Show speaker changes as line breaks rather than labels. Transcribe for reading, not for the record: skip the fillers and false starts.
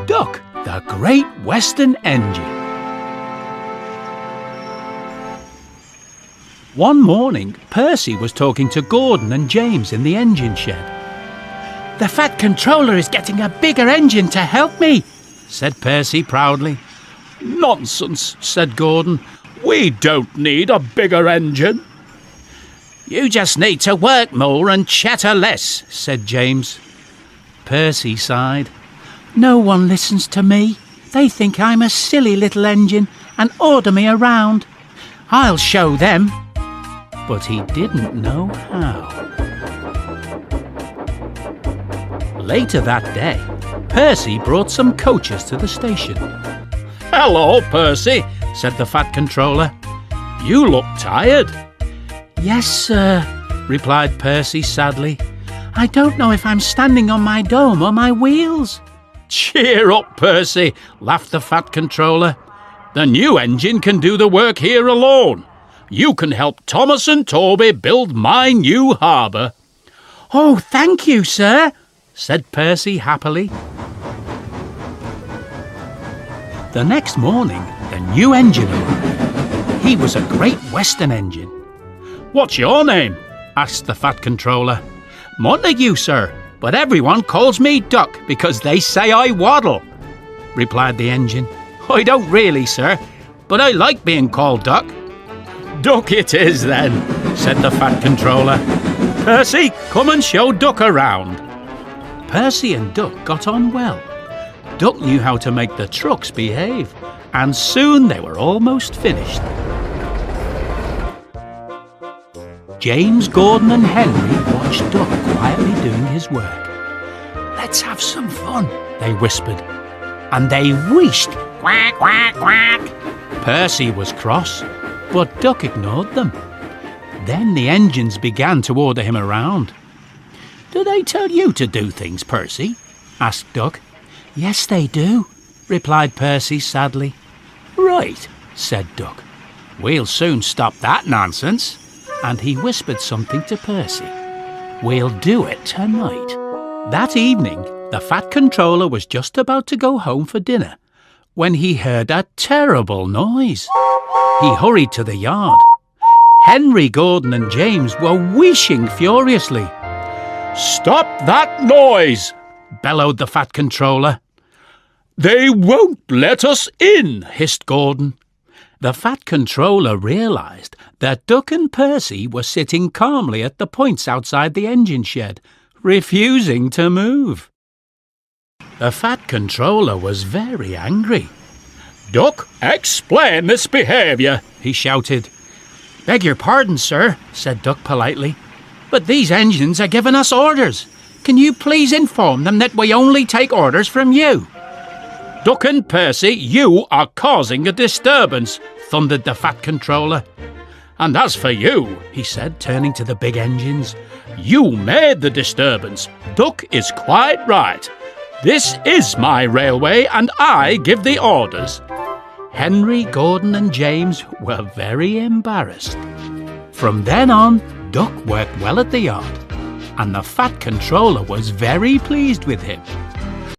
Duck, the Great Western Engine. One morning, Percy was talking to Gordon and James in the engine shed. "The Fat Controller is getting a bigger engine to help me," said Percy proudly.
"Nonsense," said Gordon. "We don't need a bigger engine."
"You just need to work more and chatter less," said James. Percy sighed. "No one listens to me. They think I'm a silly little engine and order me around. I'll show them." But he didn't know how. Later that day, Percy brought some coaches to the station.
"Hello, Percy," said the Fat Controller. "You look tired."
"Yes, sir," replied Percy sadly. "I don't know if I'm standing on my dome or my wheels."
"Cheer up, Percy," laughed the Fat Controller. "The new engine can do the work here alone. You can help Thomas and Toby build my new harbour."
"Oh, thank you, sir," said Percy happily. The next morning, the new engine arrived. He was a Great Western engine.
"What's your name?"
asked the Fat Controller. "Montague, sir, but everyone calls me Duck because they say I waddle," replied the engine. "I don't really, sir, but I like being called Duck."
"Duck it is, then," said the Fat Controller. "Percy, come and show Duck around."
Percy and Duck got on well. Duck knew how to make the trucks behave, and soon they were almost finished. James, Gordon and Henry watched Duck quietly doing his work. "Let's have some fun," they whispered, and they wheeshed. "Quack, quack, quack." Percy was cross, but Duck ignored them. Then the engines began to order him around. "Do they tell you to do things, Percy?" asked Duck. "Yes, they do," replied Percy sadly. "Right," said Duck. "We'll soon stop that nonsense." And he whispered something to Percy. "We'll do it tonight." That evening, the Fat Controller was just about to go home for dinner when he heard a terrible noise. He hurried to the yard. Henry, Gordon and James were wheeshing furiously.
"Stop that noise!" bellowed the Fat Controller. "They won't let us in," hissed Gordon.
The Fat Controller realised that Duck and Percy were sitting calmly at the points outside the engine shed, refusing to move. The Fat Controller was very angry.
"Duck, explain this behaviour," he shouted.
"Beg your pardon, sir," said Duck politely, "but these engines are giving us orders. Can you please inform them that we only take orders from you?"
"Duck and Percy, you are causing a disturbance," thundered the Fat Controller. "And as for you," he said, turning to the big engines, "you made the disturbance. Duck is quite right. This is my railway and I give the orders."
Henry, Gordon and James were very embarrassed. From then on, Duck worked well at the yard, and the Fat Controller was very pleased with him.